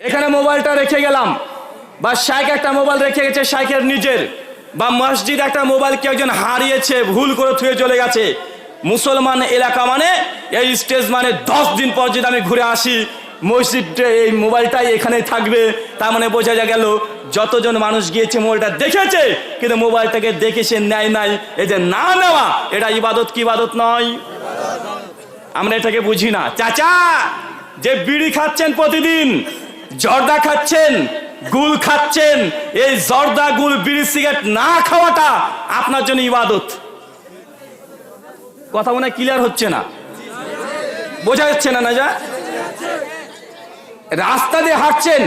এখানে মোবাইলটা রেখে গেলাম, বা শাইখ একটা মোবাইল রেখে গেছে শাইখের নিজের, বা মসজিদ একটা মোবাইল কেউ একজন হারিয়েছে, ভুল করে থুয়ে চলে গেছে। মুসলমান এলাকা মানে এই স্টেজ মানে 10 দিন পর যদি আমি ঘুরে আসি মসজিদে এই মোবাইলটাই এখানেই থাকবে, তার মানে বোঝা গেল যতজন মানুষ গিয়েছে মোবাইলটা দেখেছে কিন্তু মোবাইলটাকে দেখে সে নেয় নাই। এই যে না নেওয়া, এটা ইবাদত কি ইবাদত নয়? আমরা এটাকে বুঝি না। চাচা যে বিড়ি খাচ্ছেন প্রতিদিন, জর্দা খাচ্ছেন, গুল খাচ্ছেন, এই জর্দা গুল বিড়ি সিগারেট না খাওয়াটা আপনার জন্য ইবাদত। কথা মনে ক্লিয়ার হচ্ছে না, বোঝা যাচ্ছে না? না যা রাস্তা দিয়ে হাঁটছেন,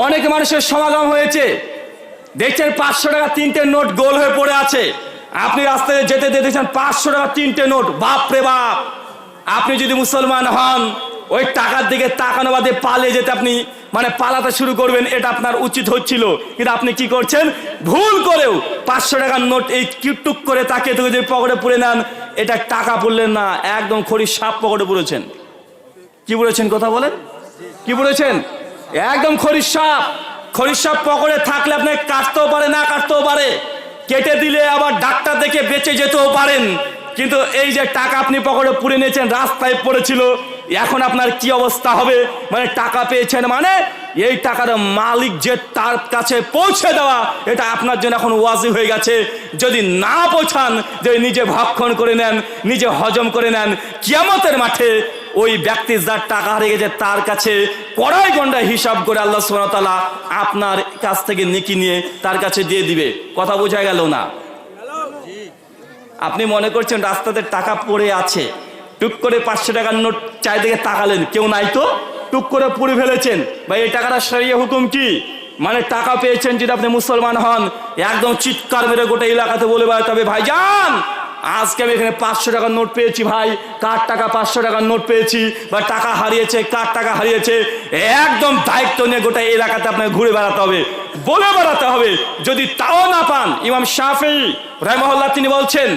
অনেক মানুষের সমাগম হয়েছে, দেখছেন 500 টাকা 3টে নোট গোল হয়ে পড়ে আছে, আপনি রাস্তায় যেতে দেখছেন 500 টাকা 3টে নোট, বাপ রে বাপ! আপনি যদি মুসলমান হন ওই টাকার দিকে তাকানো বাদে পালিয়ে যেতে আপনি মানে পালাতে শুরু করবেন, এটা আপনার উচিত হচ্ছিল। কিন্তু আপনি কি করছেন? ভুল করেও 500 টাকার নোট এই কিটুক করে তাকে যদি পকেটে পুরে নেন, এটা টাকা পড়লেন না, একদম খড়ির সাপ পকেটে পুরেছেন। কি বলেছেন? কথা বলেন, কি বলেছেন? একদম খড়ির সাপ। খড়ির সাপ পকেটে থাকলে আপনি কাটতেও পারে, না কাটতেও পারে, কেটে দিলে আবার ডাক্তার দেখে বেঁচে যেতেও পারেন। কিন্তু এই যে টাকা আপনি পকেটে পুরে নিয়েছেন, রাস্তায় পড়েছিল, এখন আপনার কি অবস্থা হবে? মানে টাকা পেয়েছেন মানে এই টাকার মালিক যে তার কাছে পৌঁছে দেওয়া, এটা আপনার জন্য এখন ওয়াজিব হয়ে গেছে। যদি না পৌঁছান, যদি নিজে ভক্ষণ করে নেন, নিজে হজম করে নেন, কিয়ামতের মাঠে ওই ব্যক্তি যার টাকা হারিয়ে গেছে তার কাছে কড়াই গন্ডায় হিসাব করে আল্লাহ সুবহানাহু ওয়া তাআলা আপনার কাছ থেকে নেকি নিয়ে তার কাছে দিয়ে দিবে। কথা বোঝা গেল না? আপনি মনে করছেন রাস্তাতে টাকা পড়ে আছে, টুক করে 500 টাকার নোট চারিদিকে তাকালেন, কেউ নাই তো, টুক করে পুড়ে ফেলেছেন। ভাই এই টাকাটা শরিয়া হুকুম কি? মানে টাকা পেয়েছেন যদি আপনি মুসলমান হন, একদম চিৎকার মেরে গোটা এলাকাতে বলে বেড়াতে হবে, ভাইজান আজকে আমি এখানে 500 টাকার নোট পেয়েছি। ভাই কার টাকা 500 টাকার নোট পেয়েছি, বা টাকা হারিয়েছে, কার টাকা হারিয়েছে, একদম দায়িত্ব নিয়ে গোটা এলাকাতে আপনাকে ঘুরে বেড়াতে হবে, বলে বেড়াতে হবে। যদি তাও না পান, ইমাম শাফিঈ রাহিমাহুল্লাহ তিনি বলছেন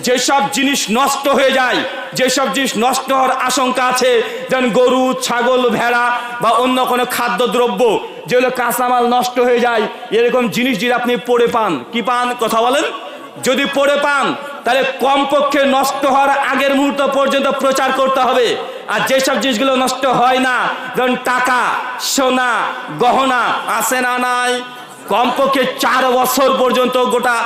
যেসব জিনিস নষ্ট হয়ে যায়, যেসব জিনিস নষ্ট হওয়ার আশঙ্কা আছে, যেমন গরু, ছাগল, ভেড়া বা অন্য কোনো খাদ্যদ্রব্য যেগুলো কাঁচামাল নষ্ট হয়ে যায়, এরকম জিনিস যদি আপনি পড়ে পান, কি পান? কথা বলেন। যদি পড়ে পান তাহলে কমপক্ষে নষ্ট হওয়ার আগের মুহূর্ত পর্যন্ত প্রচার করতে হবে। আর যেসব জিনিসগুলো নষ্ট হয় না, যেমন টাকা, সোনা, গহনা আছে না নাই, কমপক্ষে 4 বছর পর্যন্ত গোটা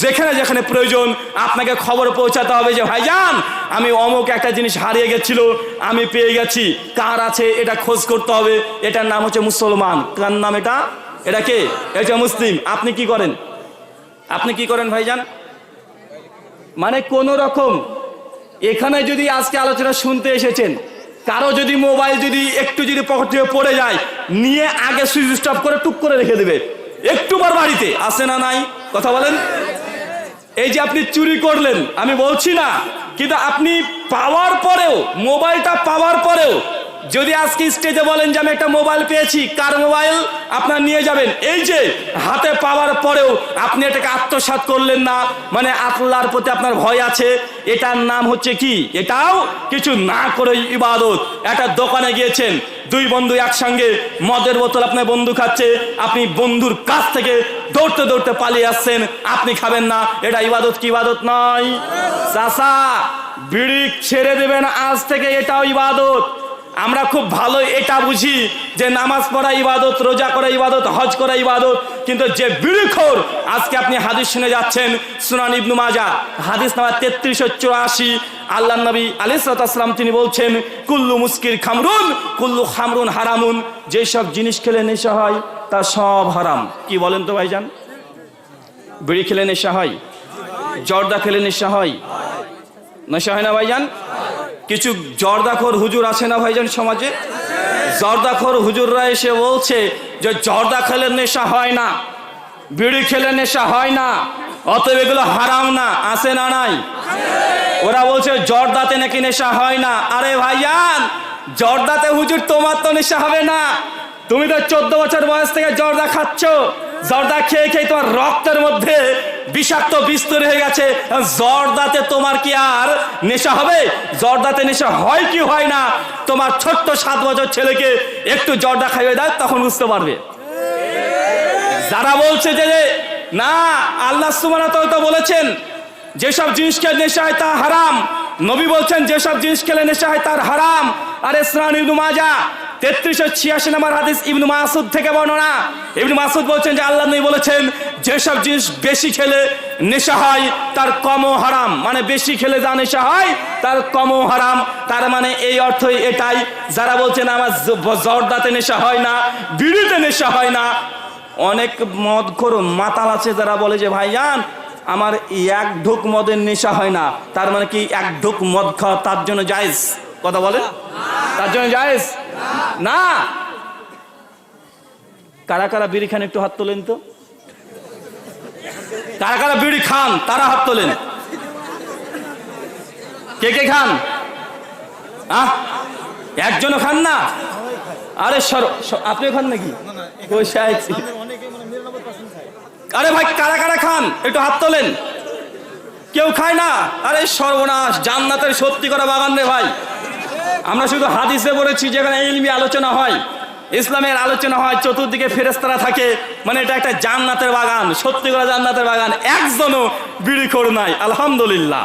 যেখানে যেখানে প্রয়োজন আপনাকে খবর পৌঁছাতে হবে যে ভাইজান আমি অমুক একটা জিনিস হারিয়ে গেছিল, আমি পেয়ে গেছি, কার আছে এটা খোঁজ করতে হবে। এটার নাম হচ্ছে মুসলমান। কার নাম এটা? এটা কে? এটা মুসলিম। আপনি কি করেন? আপনি কি করেন ভাইজান? মানে কোন রকম এখানে যদি আজকে আলোচনা শুনতে এসেছেন, কারো যদি মোবাইল যদি একটু যদি পকেট থেকে পড়ে যায়, নিয়ে আগে সুইচ অফ করে টুক করে রেখে দেবে, একটুবার বাড়িতে আসে না নাই? কথা বলেন। এই যে আপনি চুরি করলেন আমি বলছি না, কিন্তু আপনি পাওয়ার পরেও, মোবাইলটা পাওয়ার পরেও যদি আজকে স্টেজে বলেন যে আমি একটা মোবাইল পেয়েছি, কার মোবাইল আপনার নিয়ে যাবেন, এই যে হাতে পাওয়ার পরেও আপনি এটাকে আত্মসাৎ করলেন না, মানে আল্লাহর প্রতি আপনার ভয় আছে, এটার নাম হচ্ছে কি? এটাও কিছু না করে ইবাদত। একটা দোকানে গিয়েছেন, 2 বন্ধু একসঙ্গে মদের বোতল আপনার বন্ধু খাচ্ছে, আপনি বন্ধুর কাছ থেকে দৌড়তে দৌড়তে পালিয়ে আসছেন, আপনি খাবেন না, এটা ইবাদত কি ইবাদত নয়? চাচা বিড়ি ছেড়ে দেবেন আজ থেকে, এটাও ইবাদত। আমরা খুব ভালো এটা বুঝি যে নামাজ পড়া ইবাদত, রোজা করা ইবাদত, হজ করা ইবাদত, কিন্তু যে বিড়িখোর, আজকে আপনি হাদিস শুনে যাচ্ছেন সুনান ইবনে মাজাহ হাদিস নাম্বার 3384, আল্লাহর নবী আলাইহিস সালাম তিনি বলছেন কুল্লু মুস্কির খামরুন কুল্লু খামরুন হারামুন, যেসব জিনিস খেলে নেশা হয় তা সব হারাম। কি বলেন তো ভাইজান? বিড়ি খেলে নেশা হয়, জর্দা খেলে নেশা হয়, নেশা হয় না ভাইজান? কিছু জর্দাখোর হুজুর আছে না ভাইজান সমাজে? জর্দাখোর হুজুররা এসে বলছে যে জর্দা খেলে নেশা হয় না, বিড়ি খেলে নেশা হয় না, অতএব এগুলো হারাম না। আছে না নাই? ওরা বলছে জর্দাতে নাকি নেশা হয় না। আরে ভাইজান জর্দাতে হুজুর তোমার তো নেশা হবে না, তুমি তো 14 বছর বয়স থেকে জর্দা খাচ্ছ, জর্দা খেয়ে খেয়ে তোমার রক্তের মধ্যে বিষাক্ত বিস্তর হয়ে গেছে। জর্দাতে তোমার কি আর নেশা হবে? জর্দাতে নেশা হয় কি হয় না? তোমার ছোট্ট 7 বছর ছেলেকে একটু জর্দা খাইয়ে দাও, তখন বুঝতে পারবে। যারা বলছে যে না, আল্লাহ সুবহানাহু ওয়া তাআলা বলেছেন যেসব জিনিস খেলে নেশা হয় তা হারাম, নবী বলছেন যেসব জিনিস খেলে নেশা হয় তার হারাম। আরে সুনান ইবনে মাজাহ 3386 নম্বর হাদিস ইবনে মাসউদ থেকে বর্ণনা। ইবনে মাসউদ বলছেন যে আল্লাহ নবী বলেছেন যেসব জিনিস বেশি খেলে নেশা হয় তার কমও হারাম। মানে বেশি খেলে যা নেশা হয় তার কমও হারাম। তার মানে এই অর্থই এটাই, যারা বলছেন আমার জর্দাতে নেশা হয় না, বিড়িতে নেশা হয় না। অনেক মদখোর মাতাল আছে যারা বলে যে ভাইজান আমার 1 ঢোক মদের নেশা হয় না, তার মানে কি 1 ঢোক মদ খাওয়া তার জন্য জায়েজ? কথা বলে তার জন্য জায়েজ না। কারা কারা বিড়ি খান একটু হাত তোলেন তো। কারা কারা বিড়ি খান তারা হাত তোলেন। কে কে খান? একজনও খান না? আরে আপনিও খান নাকি? আরে ভাই কারা কারা খান একটু হাত তোলেন। কেউ খায় না? আরে সর্বনাশ, জান্নাতের সত্যি করা বাগান রে ভাই। আমরা শুধু হাদিসে পড়েছি যেখানে ইলমি আলোচনা হয়, ইসলামের আলোচনা হয়, চতুর্দিকে ফেরেশতারা থাকে, মানে এটা একটা জান্নাতের বাগান, সত্যি করা জান্নাতের বাগান। একজনও বিড়িখোর নাই, আলহামদুলিল্লাহ,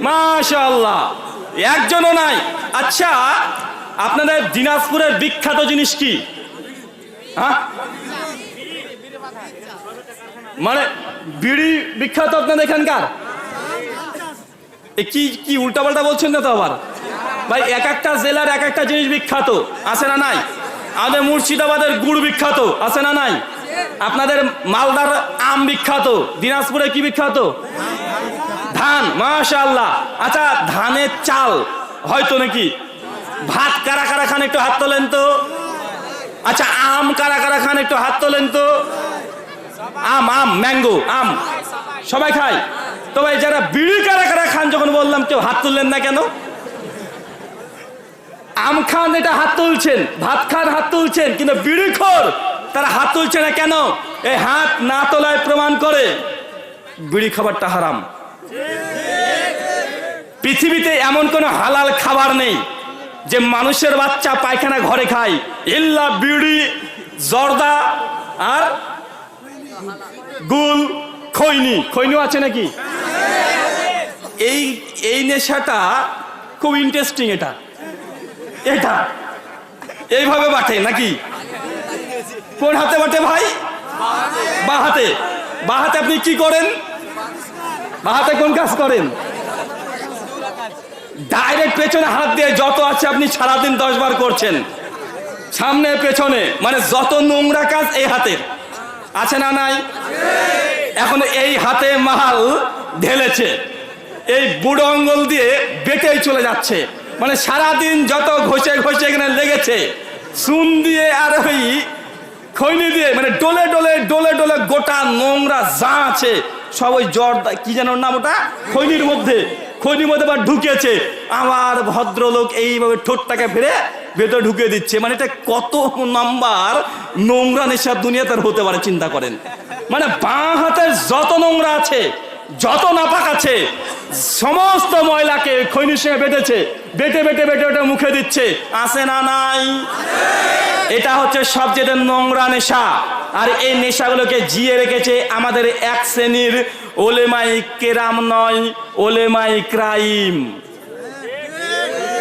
মাশাআল্লাহ, একজনও নাই। আচ্ছা, আপনাদের দিনাজপুরের বিখ্যাত জিনিস কি? মানে বিড়ি বিখ্যাত আপনাদের এখানকার? কি কি উল্টাপাল্টা বলছেন না তো আবার ভাই? এক একটা জেলার এক একটা জিনিস বিখ্যাত, আছে না নাই? আমাদের মুর্শিদাবাদের গুড় বিখ্যাত, আছে না নাই? আপনাদের মালদার আম বিখ্যাত। দিনাজপুরে কি বিখ্যাত? ধান, মাশাআল্লাহ। আচ্ছা, ধানের চাল হয়তো নাকি? ভাত কারা কারা খান একটু হাত তোলেন তো। আচ্ছা, আম কারা কারা খান একটু হাত তোলেন তো। আম, ম্যাঙ্গো, আম সবাই খায়। তবে যারা বিড়ি কারা কারা খান যখন বললাম কেউ হাত তুললেন না কেন? আম খান এটা হাত তুলছেন, ভাত খান হাত তুলছেন, কিন্তু বিড়িখোর তারা হাত তুলছে না কেন? এই হাত না তোলায় প্রমাণ করে বিড়ি খাবারটা হারাম। পৃথিবীতে এমন কোন হালাল খাবার নেই যে মানুষের বাচ্চা পায়খানা ঘরে খায়, ইল্লা বিড়ি, জর্দা আর গুল, খৈনি আছে নাকি? এই নেশাটা খুব ইন্টারেস্টিং। এটা এইভাবে বাটে নাকি? কোন হাতে বাটে ভাই? বাঁ হাতে। বাঁ হাতে আপনি কি করেন? বাঁ হাতে কোন কাজ করেন? ডাইরেক্ট পেছনে হাত দিয়ে যত আছে আপনি সারাদিন 10 বার করছেন, সামনে পেছনে, মানে যত নোংরা কাজ এই হাতের, আছে না নাই? এখন এই হাতে মাল ঢেলেছে, এই বুড়ো আঙ্গুল দিয়ে বেটেই চলে যাচ্ছে, মানে সারাদিন যত ঘষে ঘষে এখানে লেগেছে, চুন দিয়ে আর ওই খৈনি দিয়ে, মানে ডলে ডলে ডলে ডলে গোটা নোংরা যা আছে সব ওই জর্দা কি যেন নাম ওটা, খৈনির মধ্যে আবার ঢুকেছে। আবার ভদ্রলোক এইভাবে ঠোঁটটাকে ফিরে ভেতরে ঢুকে দিচ্ছে। মানে এটা কত নাম্বার নোংরা নেশার দুনিয়া তার হতে পারে, চিন্তা করেন। মানে বাঁ হাতের যত নোংরা আছে, যত নাপাক আছে, সমস্ত ময়লাকে খৈনির সঙ্গে বেটেছে, বেটে বেটে বেটে ওটা মুখে দিচ্ছে, আছে না নাই? এটা হচ্ছে সবচেয়ে নোংরা নেশা। আর এই নেশাগুলোকে জিয়ে রেখেছে আমাদের এক শ্রেণীর ওলেমাই কেরাম নয়, ওলেমাই ক্রাইম।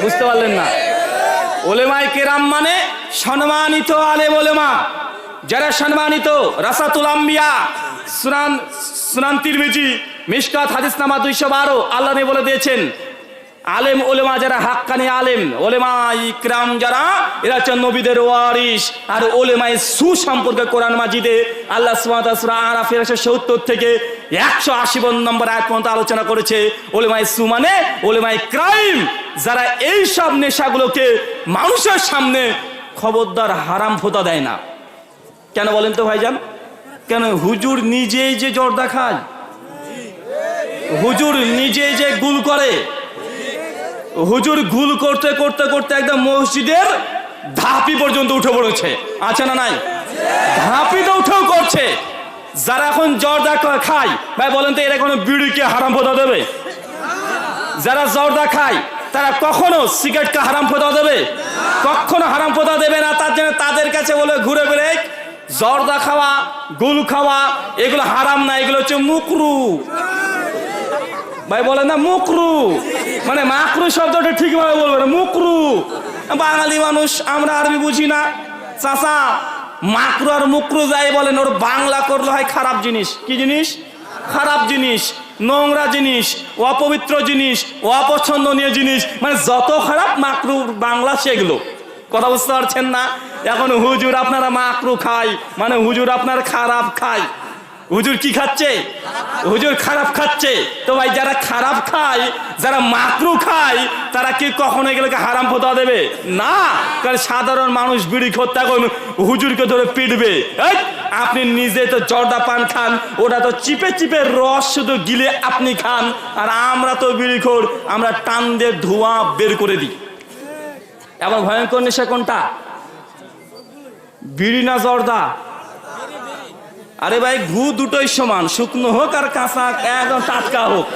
বুঝতে পারলেন না? ওলেমাই কেরাম মানে সম্মানিত আলেম ওলেমা, যারা সম্মানিত। রাসাতুল আম্বিয়া, সুনান তিরমিজি, মিশকাত হাদিস নামা 212, আল্লাহ নবী বলে দিয়েছেন আলেম ওলেমা যারা হাক্কানি আলেম, ওলেমা ইকরাম যারা, এরা হচ্ছে নবীদের ওয়ারিস। আর ওলেমায়ে সু সম্পর্কে কোরআন মাজিদে আল্লাহ সুবহানাহু ওয়া তাআলা সূরা আরাফের 170 থেকে 180 নম্বর আয়াত পর্যন্ত আলোচনা করেছে। ওলেমায়ে সু মানে ওলেমায়ে ক্রাইম, যারা এই সব নেশাগুলোকে মানুষের সামনে খবরদার হারাম ফোঁতা দেয় না। কেন বলেন তো ভাইজান? কেন? হুজুর নিজেই যে জর্দা খায়, হুজুর নিজেই যে গুল করে, হুজুর গুল করতে করতে করতে একদম মসজিদের ধাপি পর্যন্ত উঠে পড়েছে, আছে না নাই? ধাপি তো উঠেও করছে। যারা এখন জর্দা খায় ভাই বলেন তো এরা কোনো বিড়িকে হারাম ফতোয়া দেবে? যারা জর্দা খায় তারা কখনো সিগারেটকে হারাম ফতোয়া দেবে? কখনো হারাম ফতোয়া দেবে না। তার জন্য তাদের কাছে বলে ঘুরে বেড়ে জর্দা খাওয়া, গুল খাওয়া এগুলো হারাম না, এগুলো হচ্ছে মুকরু। ভাই বলেন না মুকরু, মানে মাকরু শব্দটা ঠিকভাবে বলবেন, মুকরু। বাঙালি মানুষ আমরা আরবি বুঝি না। চাচা মাকরু আর মুকরু যাই বলেন, ওর বাংলা করলে হয় খারাপ জিনিস। কি জিনিস? খারাপ জিনিস, নোংরা জিনিস, অপবিত্র জিনিস, অপছন্দনীয় জিনিস, মানে যত খারাপ মাকরু বাংলা সেগুলো। কথা বুঝতে পারছেন না? এখন হুজুর আপনারা মাকরু খায়, মানে হুজুর আপনার খারাপ খায়। হুজুর কি খাচ্ছে? হুজুর খারাপ খাচ্ছে। তো ভাই যারা খারাপ খায়, যারা মাকরু খায়, তারা কি কখনো এগুলোকে হারাম ফতোয়া দেবে? না। কারণ সাধারণ মানুষ বিড়ি খোরটা হুজুরকে ধরে পিটবে। আপনি নিজে তো জর্দা পান খান, ওটা তো চিপে চিপে রস শুধু গিলে আপনি খান, আর আমরা তো বিড়িখোর, আমরা টান দিয়ে ধোঁয়া বের করে দিই। এবার ভয়ঙ্কর নেশা কোনটা? বিড়ি না জর্দা? আরে ভাই ঘু দুটোই সমান, শুকনো হোক আর কাঁচা একদম টাটকা হোক,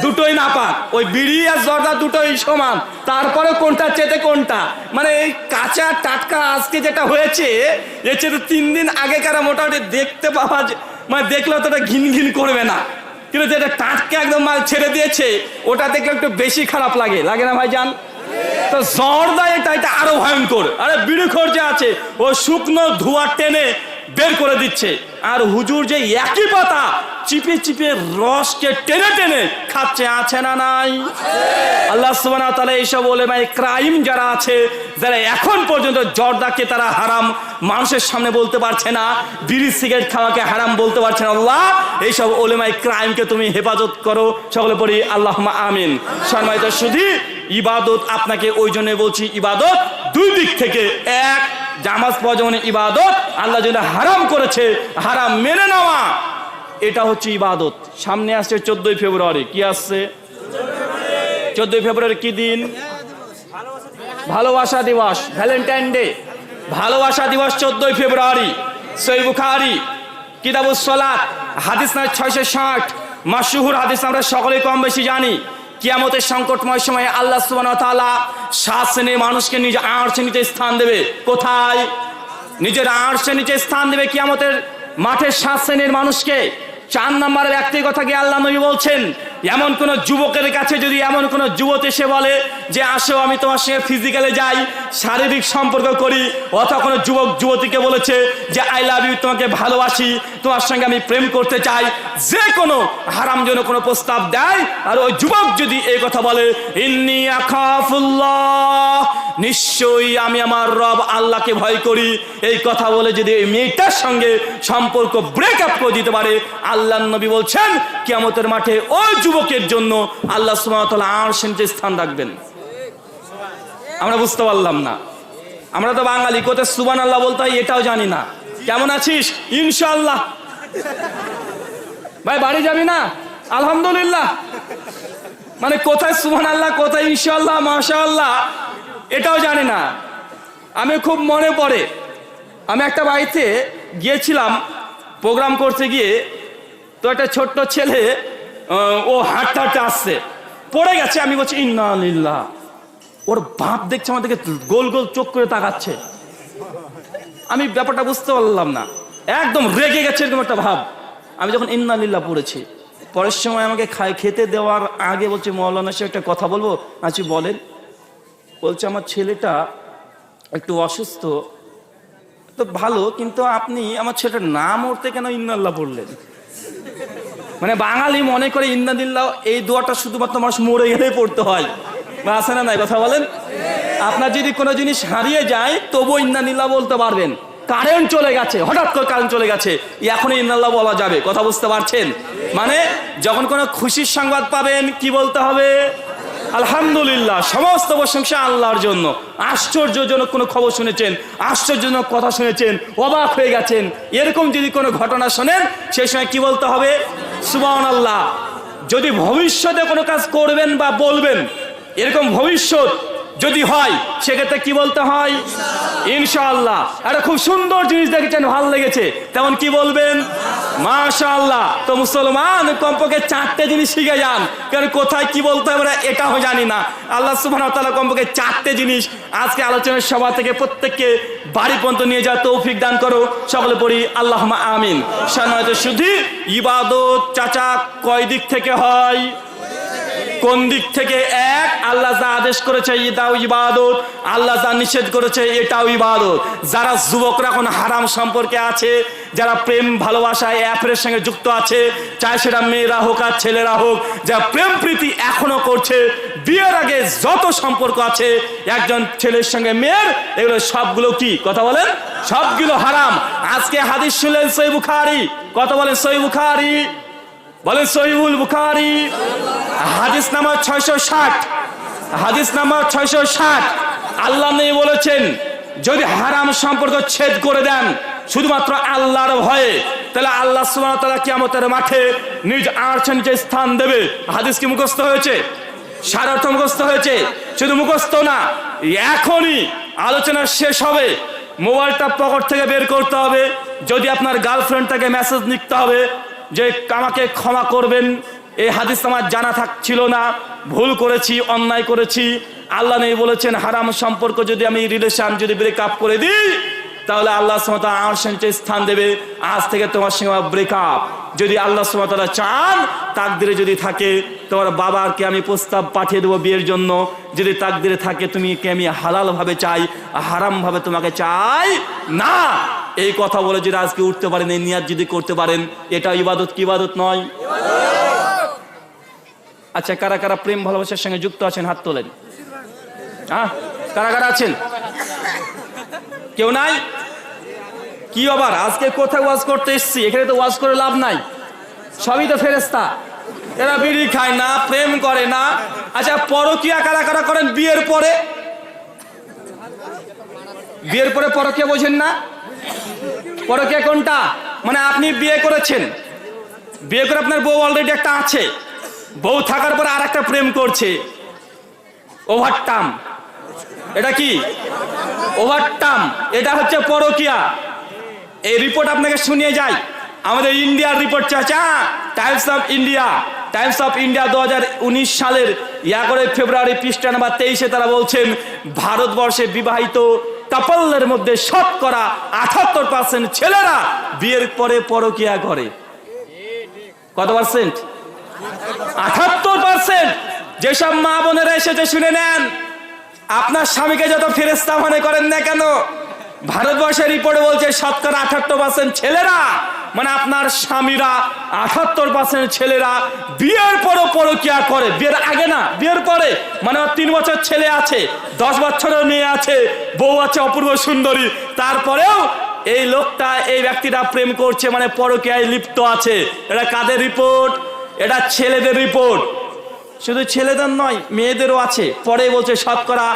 দুটোই নাপাক। ওই বিড়ি আর জর্দা দুটোই সমান, তারপরে কোনটা চেতে কোনটা, মানে এই কাঁচা টাটকা আজকে যেটা হয়েছে এর চেয়ে 3 দিন আগেকার মোটামুটি দেখতে পাওয়া, মানে দেখলে অতটা ঘিন ঘিন করবে না, কিন্তু যেটা টাটকা একদম মাল ছেড়ে দিয়েছে ওটা দেখলে একটু বেশি খারাপ লাগে, লাগে না ভাই জান? তো জর্দা এটা আরো ভয়ঙ্কর। আরে বিড়িখোর যে আছে ও শুকনো ধোঁয়া টেনে বের করে দিচ্ছে, আর হুজুর যে একই পাতা চিপে চিপে রসকে টেনে টেনে খাচ্ছে, আছে না নাই? আল্লাহ সুবহানাহু ওয়া তাআলা এইসব উলামায়ে ক্রাইম যারা আছে, যারা এখন পর্যন্ত জর্দাকে তারা হারাম মানুষের সামনে বলতে পারছে না, বিড়ি সিগারেট খাওয়াকে হারাম বলতে পারছে না, আল্লাহ এইসব উলামায়ে ক্রাইমকে তুমি হেফাজত করো। সকলে পড়ি আল্লাহুম্মা আমিন। সম্মানিত শুধু ইবাদত আপনাকে ওই জন্য বলছি, ইবাদত 2 দিক থেকে। এক, জামাজ পড়া যেমন ইবাদত, আল্লাহ যেটা হারাম করেছে হারাম মেনে নেওয়া, এটা হচ্ছে ইবাদত। সামনে আসছে 14ই ফেব্রুয়ারি। কি আসছে? 14ই ফেব্রুয়ারি কি দিন? ভালোবাসা দিবস, ভ্যালেন্টাইন ডে। ভালোবাসা দিবস 14ই ফেব্রুয়ারি। সহিহ বুখারী কিতাবুস সালাত হাদিস নাম্বার 660, মাশহুর হাদিস আমরা সকলেই কম বেশি জানি। কিয়ামতের সংকটময় সময়ে আল্লাহ সুবহানাহু ওয়া তাআলা 7 শ্রেণীর মানুষকে নিজের আরশের নিচে স্থান দেবে। কোথায়? নিজের আরশের নিচে স্থান দেবে কিয়ামতের মাঠে 7 শ্রেণীর মানুষকে। 4 নম্বরের ব্যক্তির কথা কি আল্লাহ নবী বলছেন, এমন কোন যুবকের কাছে যদি এমন কোন যুবতী এসে বলে যে আসো আমি তোমার সঙ্গে ফিজিক্যালে যাই, শারীরিক সম্পর্ক করি, অথবা কোনো যুবক যুবতীকে বলেছে যে আই লাভ ইউ, তোমাকে ভালোবাসি, তোমার সঙ্গে আমি প্রেম করতে চাই, যে কোনো হারামজনক কোনো প্রস্তাব দেয়, আর ওই যুবক যদি এই কথা বলে ইন্নী আখাফুল্লাহ, নিশ্চয়ই আমি আমার রব আল্লাহকে ভয় করি, এই কথা বলে যদি এই মেয়েটার সঙ্গে সম্পর্ক ব্রেকআপ করে দিতে পারে, আল্লাহর নবী বলছেন কিয়ামতের মাঠে ওই যুবকের জন্য আল্লাহ সুবহানাহু ওয়া তাআলা আরশের নিচে স্থান রাখবেন। আমরা বুঝতে পারলাম না, আমরা তো বাঙালি, কোথায় সুবহানাল্লাহ বলতে হয় এটাও জানি না। কেমন আছিস? ইনশাআল্লাহ। ভাই বাড়ি যাবি না? আলহামদুলিল্লাহ। মানে কোথায় সুবহানাল্লাহ, কোথায় ইনশাআল্লাহ, মাশাআল্লাহ, এটাও জানি না। আমি খুব মনে পড়ে, আমি একটা বাড়িতে গিয়েছিলাম প্রোগ্রাম করতে গিয়ে, তো একটা ছোট্ট ছেলে ও হাঁটতে হাঁটতে আসছে, পড়ে গেছে। আমি বলছি ইন্না লিল্লাহ। ওর বাপ দেখছে আমাদেরকে গোল গোল চোখ করে তাকাচ্ছে। আমি ব্যাপারটা বুঝতে পারলাম না, একদম রেগে গেছে এরকম একটা ভাব। আমি যখন ইন্না লিল্লাহ পড়েছি, পরের সময় আমাকে খেতে দেওয়ার আগে বলছে মাওলানা সাহেব একটা কথা বলবো। আচ্ছা বলেন। বলছে আমার ছেলেটা একটু অসুস্থ, তো ভালো, কিন্তু আপনি আমার ছেলেটার নাম মরতে কেন ইন্নাল্লাহ পড়লেন? মানে বাঙালি মনে করে ইন্নালিল্লাহ এই দোয়াটা শুধুমাত্র মানুষ মরে গেলে পড়তে হয়, বা আছে না নাই? কথা বলেন। আপনার যদি কোনো জিনিস হারিয়ে যায় তবু ইন্নালিল্লাহ বলতে পারবেন। কারেন্ট চলে গেছে, হঠাৎ করে কারেন্ট চলে গেছে, এখন ইন্নাল্লাহ বলা যাবে। কথা বুঝতে পারছেন? মানে যখন কোনো খুশির সংবাদ পাবেন কি বলতে হবে? আলহামদুলিল্লাহ, সমস্ত প্রশংসা আল্লাহর জন্য। আশ্চর্যজনক কোনো খবর শুনেছেন, আশ্চর্যজনক কথা শুনেছেন, অবাক হয়ে গেছেন, এরকম যদি কোনো ঘটনা শোনেন সেই সময় কি বলতে হবে? সুবহানাল্লাহ। যদি ভবিষ্যতে কোনো কাজ করবেন বা বলবেন, এরকম ভবিষ্যৎ যদি হয় সেক্ষেত্রে কি বলতে হয়? ইনশাআল্লাহ। একটা খুব সুন্দর জিনিস দেখেছেন, ভালো লেগেছে, তেমন কি বলবেন? মাশাআল্লাহ। তো মুসলমান কমপক্ষে 4টে জিনিস শিখে যান, কারণ কোথায় কি বলতে হবে এটাও জানি না। আল্লাহ সুবহানাহু ওয়া তাআলা কমপক্ষে 4টে জিনিস আজকে আলোচনার সভা থেকে প্রত্যেককে বাড়ি পর্যন্ত নিয়ে যাওয়ার তৌফিক দান করো। সকলে পড়ি আল্লাহুম্মা আমিন। সম্মানিত শুধু ইবাদত চাচা কয় দিক থেকে হয়? কোন দিক থেকে? এক, আল্লাহ যা আদেশ করেছে এটাও ইবাদত, আল্লাহ যা নিষেধ করেছে এটাও ইবাদত। যারা যুবকরা এখন হারাম সম্পর্কে আছে, যারা প্রেম ভালোবাসায় অ্যাফেয়ারের সঙ্গে যুক্ত আছে, চাहे সেটা মেয়েরা হোক আর ছেলেরা হোক, যারা প্রেম প্রীতি এখনো করছে, বিয়ের আগে যত সম্পর্ক আছে একজন ছেলের সঙ্গে মেয়ের, এগুলো সবগুলো কি কথা বলেন? সবগুলো হারাম। আজকে হাদিস শুনলেন সহিহ বুখারী, কথা বলেন সহিহ বুখারী, বলেন সহিহুল বুখারী, হাদিস নাম্বার 660, হাদিস নাম্বার 660। আল্লাহ নবী বলেছেন যদি হারাম সম্পর্ক ছেদ করে দেন শুধুমাত্র আল্লাহর ভয়ে, তাহলে আল্লাহ সুবহানাহু ওয়া তাআলা কিয়ামতের মাঠে নিজ আরশের নিচে স্থান দেবে। হাদিস কি মুখস্থ হয়েছে? সারার্থ মুখস্থ হয়েছে? শুধু মুখস্থ না, এখনই আলোচনা শেষ হবে মোবাইলটা পকেট থেকে বের করতে হবে, যদি আপনার গার্লফ্রেন্ড থেকে মেসেজ লিখতে হবে যে আমাকে ক্ষমা করবেন, এই হাদিস আমার জানা ছিল না, ভুল করেছি, অন্যায় করেছি। আল্লাহ নবী বলেছেন হারাম সম্পর্ক যদি আমি রিলেশন যদি ব্রেকআপ করে দিই তাহলে আল্লাহ সুবহানাহু ওয়া তাআলা আরশের নিচে স্থান দেবে, আজ থেকে তোমার সঙ্গে ব্রেকআপ। যদি আল্লাহ সুবহানাহু ওয়া তাআলা চান, তাকদিরে যদি থাকে তোমার বাবাকে আমি প্রস্তাব পাঠিয়ে দেবো বিয়ের জন্য, যদি তাকদিরে থাকে তুমি কে আমি হালাল ভাবে চাই, হারাম ভাবে তোমাকে চাই না। এই কথা বলে যদি আজকে উঠতে পারেন, এই নিয়াত যদি করতে পারেন, এটা ইবাদত কি ইবাদত নয়? আচ্ছা, কারা কারা প্রেম ভালোবাসার সঙ্গে যুক্ত আছেন হাত তোলেন। হ্যাঁ, কারা কারা আছেন? কেউ নাই? কি আবার আজকে কোথায় ওয়াজ করতে এসেছি? এখানে তো ওয়াজ করে লাভ নাই, সবই তো ফেরেশতা। এরা বিড়ি খায় না, প্রেম করে না। আচ্ছা, পরকিয়া কারা কারা করেন বিয়ের পরে? বিয়ের পরে পরকিয়া বোঝেন না? পরকিয়া কোনটা? মানে আপনি বিয়ে করেছেন, বিয়ে করে আপনার বউ অলরেডি একটা আছে, বউ থাকার পরে আর একটা প্রেম করছে, ওভারটাম। এটা কি ওভারটাম? এটা হচ্ছে পরকিয়া। এই রিপোর্ট আপনাকে শুনিয়ে যাই, আমাদের ইন্ডিয়ার রিপোর্ট চাচা, Times of India, Times of India 2019 সালের 11 ফেব্রুয়ারি পৃষ্ঠা নাম্বার 23-এ তারা বলছেন ভারতবর্ষে বিবাহিত কাপলদের মধ্যে শতকরা 78% ছেলেরা বিয়ের পরে পরকিয়া করে। কত পার্সেন্ট? 78%। যেসব মা বোনেরা এসেছে শুনে নেন, আপনার স্বামীকে যত ফেরেশতা মনে করেন না কেন, ভারতবর্ষের রিপোর্টে বলছে শতকরা 78% ছেলেরা, মানে আপনার স্বামীরা 78% ছেলেরা বিয়ের পরও পরকিয়া করে। বিয়ের আগে না, বিয়ের পরে। মানে 3 বছর ছেলে আছে, 10 বছরের মেয়ে আছে, বউ আছে অপূর্ব সুন্দরী, তারপরেও এই লোকটা, এই ব্যক্তিটা প্রেম করছে, মানে পরকিয়ায় লিপ্ত আছে। এটা কাদের রিপোর্ট? এটা ছেলেদের রিপোর্ট। শুধু ছেলেদের নয়, মেয়েদেরও আছে। পরে বলছে শতকরা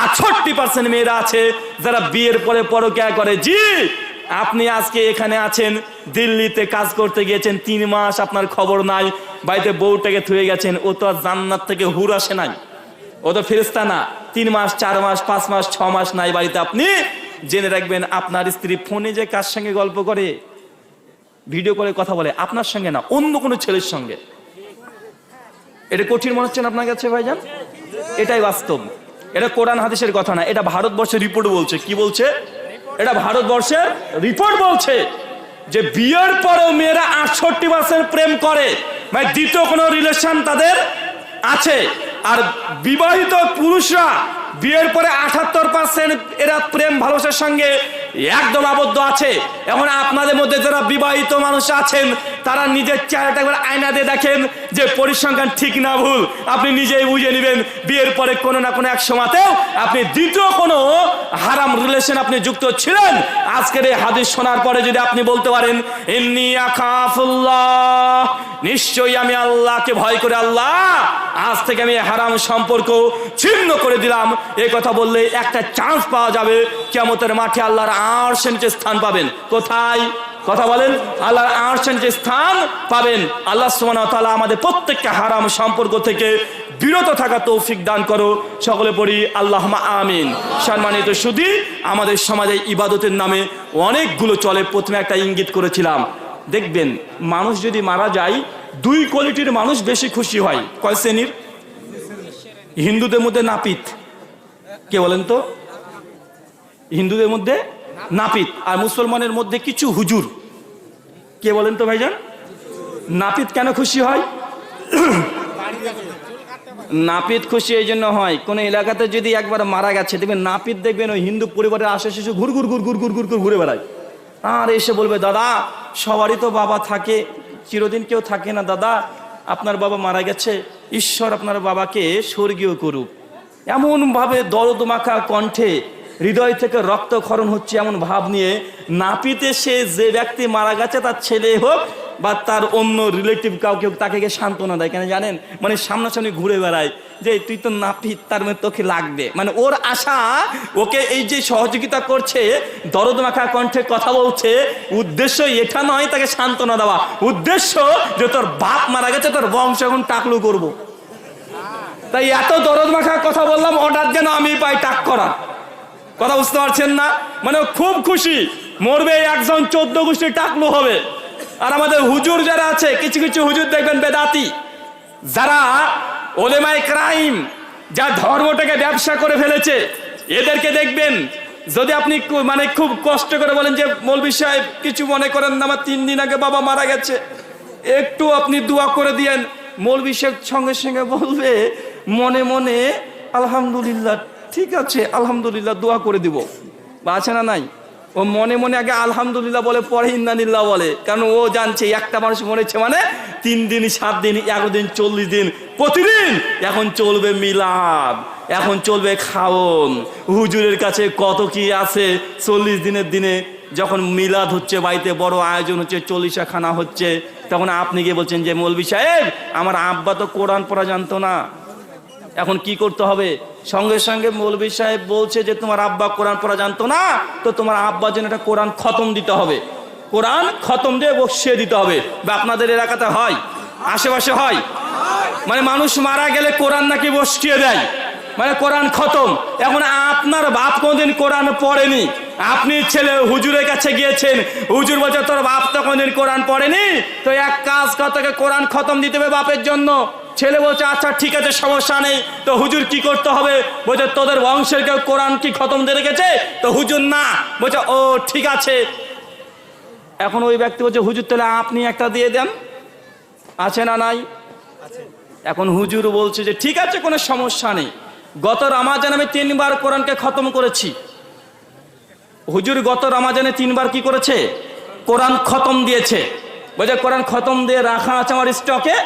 68% মেয়েরা আছে যারা বিয়ের পরে পরকিয়া করে। জি, আপনি আজকে এখানে আছেন, দিল্লিতে কাজ করতে গিয়েছেন, 3 মাস আপনার খবর নাই, বাড়িতে বউটাকে থুয়ে গেছেন। ও তো আর জান্নাত থেকে হুর আসে নাই, ও তো ফেরেশতা না। 3 মাস, 4 মাস, 5 মাস, 6 মাস নাই বাড়িতে। আপনি জেনে রাখবেন, আপনার স্ত্রী ফোনে যে কার সঙ্গে গল্প করে, ভিডিও করে কথা বলে, আপনার সঙ্গে না, অন্য কোনো ছেলের সঙ্গে। এটা কঠিন মনে হচ্ছে না আপনার কাছে ভাইজান? এটাই বাস্তব। এটা কোরআন হাদিসের কথা না, এটা ভারতবর্ষের রিপোর্ট বলছে। কি বলছে? এটা ভারতবর্ষের রিপোর্ট বলছে যে বিয়ের পরেও মেয়েরা 68% প্রেম করে, মানে দ্বিতীয় কোনো রিলেশন তাদের আছে। আর বিবাহিত পুরুষরা বিয়ের পরে 78% এরা প্রেম ভালোবাসার সঙ্গে একদম আবদ্ধ আছে। এখন আপনাদের মধ্যে যারা বিবাহিত মানুষ আছেন, তারা নিজের চেহারাটা একবার আয়না দিয়ে দেখেন যে পরিসংখ্যান ঠিক না ভুল, আপনি নিজেই বুঝে নেবেন। বিয়ের পরে কোনো না কোনো এক সময়তেও আপনি দ্বিতীয় কোনো হারাম রিলেশন আপনি যুক্ত ছিলেন। আজকের এই হাদিস শোনার পরে যদি আপনি বলতে পারেন ইন্নী আখাফুল্লাহ, নিশ্চয়ই আমি আল্লাহকে ভয় করে আল্লাহ আজ থেকে আমি হারাম সম্পর্ক ছিন্ন করে দিলাম, এই কথা বললে একটা চান্স পাওয়া যাবে, কিয়ামতের মাঠে আল্লাহর আরশের নিচে স্থান পাবেন। কোথায়? কথা বলেন, আল্লাহর আরশের যে স্থান পাবেন। আল্লাহ সুবহানাহু ওয়া তাআলা আমাদের প্রত্যেককে হারাম সম্পর্ক থেকে বিরত থাকা তৌফিক দান করো, সকলে পড়ি আল্লাহুম্মা আমিন। সম্মানিত সুধী, আমাদের সমাজে ইবাদতের নামে অনেকগুলো চলে। প্রথমে একটা ইঙ্গিত করেছিলাম, দেখবেন মানুষ যদি মারা যায় দুই কোয়ালিটির মানুষ বেশি খুশি হয়। কয় শ্রেণীর? হিন্দুদের মধ্যে নাপিত, কে বলেন তো? হিন্দুদের মধ্যে নাপিত, আর মুসলমানের মধ্যে কিছু হুজুর, কে বলেন তো ভাইজান? নাপিত কেন খুশি হয়? নাপিত খুশি এই জন্য হয়, কোন এলাকাতে যদি একবার মারা গেছে দেখবেন নাপিত, দেখবেন ওই হিন্দু পরিবারের আশেপাশে ঘুর ঘুর ঘুর ঘুর ঘুর ঘুর ঘুর ঘুরে বেড়ায়। আর এসে বলবে, দাদা সবারই তো বাবা থাকে, চিরদিন কেউ থাকে না দাদা, আপনার বাবা মারা গেছে, ঈশ্বর আপনার বাবাকে স্বর্গীয় করুক। এমন ভাবে দরদ মাখা কণ্ঠে হৃদয় থেকে রক্তক্ষরণ হচ্ছে এমন ভাব নিয়ে নাপিতে সে যে ব্যক্তি মারা গেছে তার ছেলে হোক বা তার অন্য রিলেটিভ কাউকে হোক তাকে সান্ত্বনা দেয়। কেন জানেন? মানে সামনাসামনি ঘুরে বেড়ায় যে তুই তো নাপিত, তার মানে তোকে লাগবে। মানে ওর আশা, ওকে এই যে সহযোগিতা করছে, দরদ মাখা কণ্ঠে কথা বলছে, উদ্দেশ্য এটা নয় তাকে সান্ত্বনা দেওয়া, উদ্দেশ্য যে তোর বাপ মারা গেছে, তোর বংশ এখন টাকলু করবো। তাই এত দরদ মাখা কথা বললাম, অর্ডার যেন আমি পাই টাক করা। কথা বুঝতে পারছেন না? মানে খুব খুশি, মরবে একজন 14 গোষ্ঠী টাকলু হবে। আর আমাদের হুজুর যারা আছে, কিছু কিছু হুজুর দেখবেন বেদাতি, যারা ওলেমায়ে কেরাম, যা ধর্মটাকে ব্যবসা করে ফেলেছে, এদেরকে দেখবেন যদি আপনি মানে খুব কষ্ট করে বলেন যে মৌলভী সাহেব কিছু মনে করেন না, আমার 3 দিন আগে বাবা মারা গেছে, একটু আপনি দোয়া করে দিয়েন, মৌলভী সাহেব সঙ্গে সঙ্গে বলবে মনে মনে আলহামদুলিল্লাহ, ঠিক আছে আলহামদুলিল্লাহ দোয়া করে দিব। বা আছে না নাই? ও মনে মনে আগে আলহামদুলিল্লাহ বলে, পরে ইন্নালিল্লাহ বলে, কারণ ও জানছে একটা মানুষ মরেছে মানে 3 দিন 7 দিন 11 দিন 40 দিন প্রতিদিন এখন চলবে মিলাদ, এখন চলবে খাওন। হুজুরের কাছে কত কি আছে। 40 দিনের দিনে যখন মিলাদ হচ্ছে, বাড়িতে বড় আয়োজন হচ্ছে, 40 খানা হচ্ছে, তখন আপনি গিয়ে বলছেন যে মৌলভী সাহেব আমার আব্বা তো কোরআন পড়া জানতো না, এখন কি করতে হবে? সঙ্গে সঙ্গে মৌলভী সাহেব বলছে যে তোমার আব্বা কোরআন পড়া জানতো না, তো তোমার আব্বার জন্য একটা কোরআন খতম দিতে হবে, কোরআন খতম দিয়ে বসিয়ে দিতে হবে। বা আপনাদের এলাকাতে হয়, আশেপাশে হয়, মানে মানুষ মারা গেলে কোরআন নাকি বসিয়ে দেয়, মানে কোরআন খতম। এখন আপনার বাপ কোনদিন কোরআন পড়েনি, আপনি ছেলে হুজুরের কাছে গিয়েছেন, হুজুর বলছে তোর বাপ তো কোনদিন কোরআন পড়েনি, তো এক কাজ কর, তোকে কোরআন খতম দিতে হবে বাপের জন্য। ছেলে বলছে আচ্ছা ঠিক আছে সমস্যা নেই। তো হুজুর কি করতে হবে? বলছে তোদের বংশের কেউ কোরআন কি খতম দিয়ে রেখেছে? তো হুজুর না। বলছে ও ঠিক আছে। এখন ওই ব্যক্তি বলছে হুজুর তাহলে আপনি একটা দিয়ে দেন, আছে না নাই? এখন হুজুর বলছে যে ঠিক আছে কোনো সমস্যা নেই, গত রমাজানে আমি 3 বার কোরআনকে খতম করেছি। হুজুর গত রমাজানে 3 বার কি করেছে? কোরআন খতম দিয়েছে। বলছে কোরআন খতম দিয়ে রাখা আছে আমার স্টকে,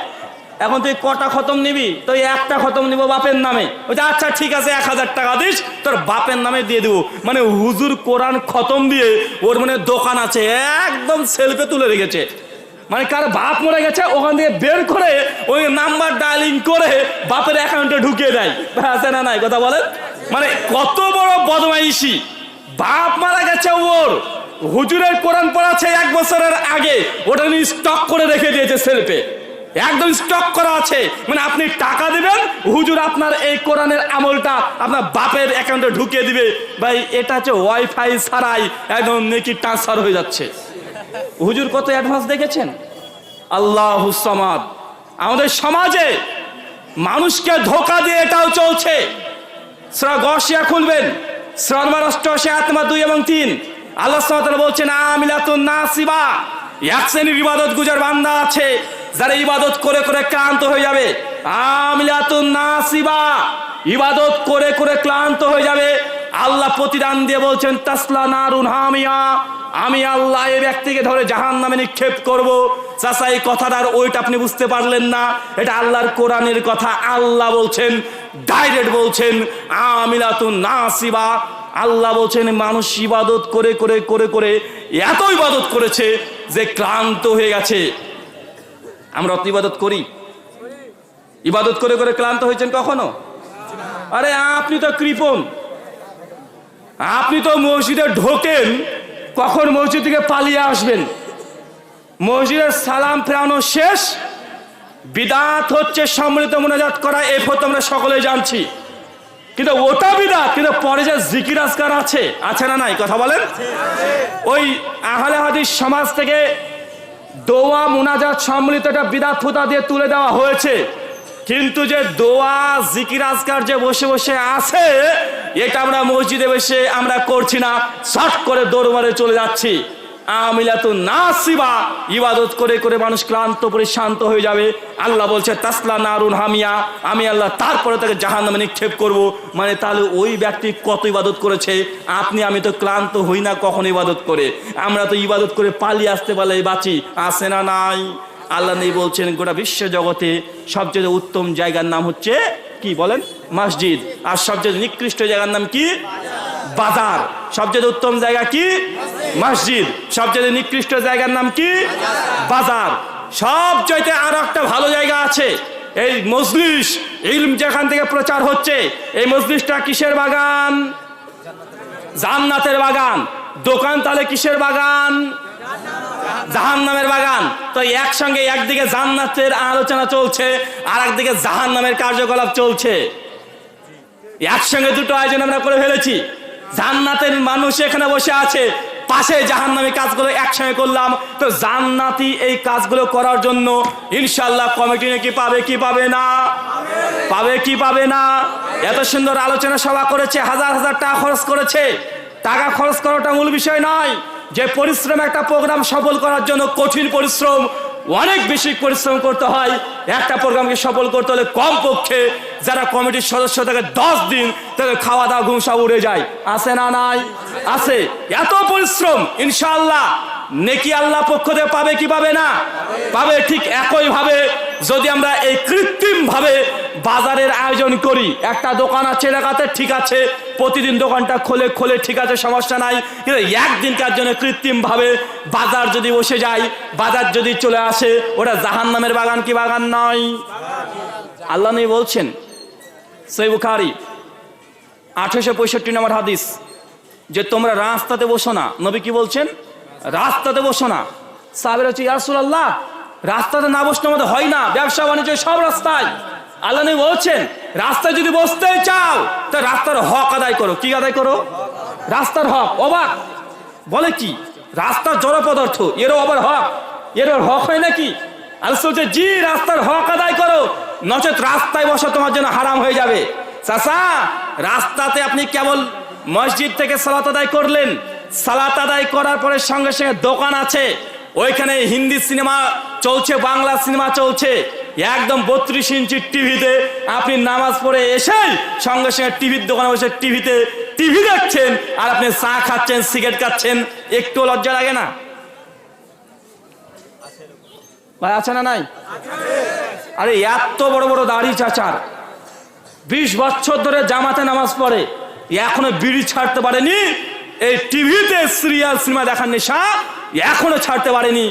এখন তুই কটা খতম নিবি? তো একটা খতম নিব বাপের নামে। বলছে আচ্ছা ঠিক আছে 1000 টাকা দিস, তোর বাপের নামে দিয়ে দেবো। মানে হুজুর কোরআন খতম দিয়ে ওর মানে দোকান আছে একদম সেলফে তুলে রেখেছে, মানে কার বাপ মরে গেছে ওখান থেকে বের করে ওই নাম্বার ডায়ালিং করে বাপের অ্যাকাউন্টে ঢুকিয়ে দেয়। আছে না নাই? কথা বলেন, মানে কত বড় বদমাইশি। বাপ মারা গেছে ওর, হুজুরের কোরআন পড়াচ্ছে 1 বছরের আগে, ওটা নিয়ে স্টক করে রেখে দিয়েছে সেলফে, একদম স্টক করা আছে। মানে আপনি টাকা দিবেন, হুজুর আপনার এই কোরআনের আমলটা আপনার বাপের অ্যাকাউন্টে ঢুকিয়ে দিবে। ভাই এটা হচ্ছে ওয়াইফাই ছাড়াই একদম নেকি ট্রান্সফার হয়ে যাচ্ছে। হুজুর কত অ্যাডভান্স দেখেছেন? আল্লাহু সামাদ। আমাদের সমাজে মানুষকে ধোকা দিয়ে এটাও চলছে। সূরা গাশিয়া খুলবেন, সূরা নম্বর 88 আয়াত নম্বর 2 এবং 3। আল্লাহ সুবহানাহু ওয়া তাআলা বলছেন আমিলাতুন নাসিবা, এক শ্রেণীর ইবাদত গুজার বান্দা আছে যারা ইবাদত করে করে ক্লান্ত হয়ে যাবে। আমিলাতুন নাসিবা, ইবাদত করে করে ক্লান্ত হয়ে যাবে। আল্লাহ প্রতিদান দিয়ে বলছেন তাসলা নারুন হামিয়া, আমি আল্লাহ এই ব্যক্তিকে ধরে জাহান্নামে নিক্ষেপ করব। চাচা এই কথাটার ওইটা আপনি বুঝতে পারলেন না, এটা আল্লাহর কোরআনের কথা। আল্লাহ বলছেন, ডাইরেক্ট বলছেন আমিলাতুন নাসিবা। আল্লাহ বলছেন মানুষ ইবাদত করে করে করে করে এত ইবাদত করেছে যে ক্লান্ত হয়ে গেছে। আমরা অত ইবাদত করি? ইবাদত করে করে ক্লান্ত হয়েছেন কখনো? আরে আপনি তো কৃপণ, আপনি তো মসজিদে ঢোকেন কখন মসজিদ থেকে পালিয়ে আসবেন, মসজিদের সালাম ফেরানো শেষ, বিদাত হচ্ছে সম্মিলিত মুনাজাত করা, এই ফতো আমরা সকলে জানছি। কিন্তু ওটা বিদাত, কিন্তু পরে যে জিকির আজকার আছে না নাই, কথা বলেন। ওই আহলে হাদিস সমাজ থেকে দোয়া মুনাজাত সম্মিলিত একটা বিদাত ফুতা দিয়ে তুলে দেওয়া হয়েছে, কিন্তু যে দোয়া জিকির আজকার যে বসে বসে আছে, এটা আমরা মসজিদে বসে আমরা করছি না, শর্ট করে দরবারে চলে যাচ্ছি। আমিলাতু নাসিবা, ইবাদত করে করে মানুষ ক্লান্ত পরিশ্রান্ত হয়ে যাবে। আল্লাহ বলছে তাসলা নারুন হামিয়া, আমি আল্লাহ তারপরে তাকে জাহান্নামে নিক্ষেপ করব। মানে তাহলে ওই ব্যক্তি কত ইবাদত করেছে, আপনি আমি তো ক্লান্ত হই না কখন ইবাদত করে, আমরা তো ইবাদত করে পালিয়ে আসতে পারলে বাঁচি, আসে না নাই। আল্লাহ নেই বলছেন গোটা বিশ্ব জগতে সবচেয়ে উত্তম জায়গার নাম হচ্ছে কি বলেন, মসজিদ। আর সবচেয়ে নিকৃষ্ট জায়গার নাম কি, বাজার। সবচেয়ে উত্তম জায়গা কি, মসজিদ। সবচেয়ে নিকৃষ্ট জায়গার নাম কি, বাজার। সবচাইতে আর একটা ভালো জায়গা আছে, এই মজলিস, ইলম যেখান থেকে প্রচার হচ্ছে, এই মজলিসটা কিসের বাগান, জান্নাতের বাগান। দোকান তাহলে কিসের বাগান, জাহান্নামের বাগান। তো একসঙ্গে একদিকে জান্নাতের আলোচনা চলছে, আর একদিকে জাহান্নামের কার্যকলাপ চলছে, একসঙ্গে দুটো আয়োজন আমরা করে ফেলেছি। জান্নাতের মানুষ এখানে বসে আছে, পাশে জাহান্নামী কাজগুলো একসঙ্গে করলাম। তো জান্নাতি এই কাজগুলো করার জন্য ইনশাআল্লাহ কমিটি নাকি পাবে কি পাবে না, পাবে কি পাবে না। এত সুন্দর আলোচনা সভা করেছে, হাজার হাজার টাকা খরচ করেছে। টাকা খরচ করাটা মূল বিষয় নয়, যে পরিশ্রম একটা প্রোগ্রাম সফল করার জন্য কঠিন পরিশ্রম, অনেক বেশি পরিশ্রম করতে হয়। একটা প্রোগ্রামকে সফল করতে হলে কমপক্ষে যারা কমিটির সদস্য থাকে 10 দিন, তাদের খাওয়া দাওয়া ঘুম সব উড়ে যায়, আছে না নাই, আছে। এত পরিশ্রম ইনশাআল্লাহ নেকি আল্লাহ পক্ষ থেকে পাবে কি পাবে না, পাবে। ঠিক একই ভাবে যদি আমরা এই কৃত্রিম ভাবে বাজারের আয়োজন করি, একটা দোকান আছে এলাকাতে, ঠিক আছে, প্রতিদিন দোকানটা খোলে ঠিক আছে, সমস্যা নাই। কিন্তু একদিনকার জন্য কৃত্রিম ভাবে বাজার যদি বসে যায়, বাজার যদি চলে আসে, ওটা জাহান্নামের বাগান কি বাগান নয়? আল্লাহ নবী বলছেন, সহিহ বুখারী 865 নম্বর হাদিস, যে তোমরা রাস্তাতে বসো না। নবী কি বলছেন, রাস্তাতে বসো না। সাহাবীরা বলছে, ইয়া রাসূলুল্লাহ, রাস্তাতে না বসলে আমাদের হয় না, ব্যবসা বাণিজ্য সব রাস্তায়। আল্লাহ নবী বলছেন, রাস্তায় যদি বসতে চাও তা রাস্তার হক আদায় করো। কি আদায় করো? রাস্তার হক। অবাক, বলে কি রাস্তার জড় পদার্থ, এরও আবার হক, এর হক হয় নাকি? আল্লাহ বলছে, জি, রাস্তার হক আদায় করো, নচেত রাস্তায় বসা তোমার জন্য হারাম হয়ে যাবে। চাচা, রাস্তাতে আপনি কেবল মসজিদ থেকে সালাত আদায় করলেন, সালাত আদায় করার পরে সঙ্গে সঙ্গে দোকান আছে, ওইখানে হিন্দি সিনেমা চলছে, বাংলা সিনেমা চলছে, একদম 32 ইঞ্চির টিভিতে আপনি নামাজ পড়ে এসে সঙ্গে সঙ্গে টিভির দোকানে বসে টিভি দেখছেন, আর আপনি চা খাচ্ছেন, সিগারেট খাচ্ছেন, একটু লজ্জা লাগে না ভাই? আছে না নাই? আরে এত বড় বড় দাড়ি চাচার, 20 বছর ধরে জামাতে নামাজ পড়ে, এখনো বিড়ি ছাড়তে পারেনি। এই টিভিতে সিরিয়াল সিনেমা দেখার নেশা এখনো ছাড়তে পারেনি।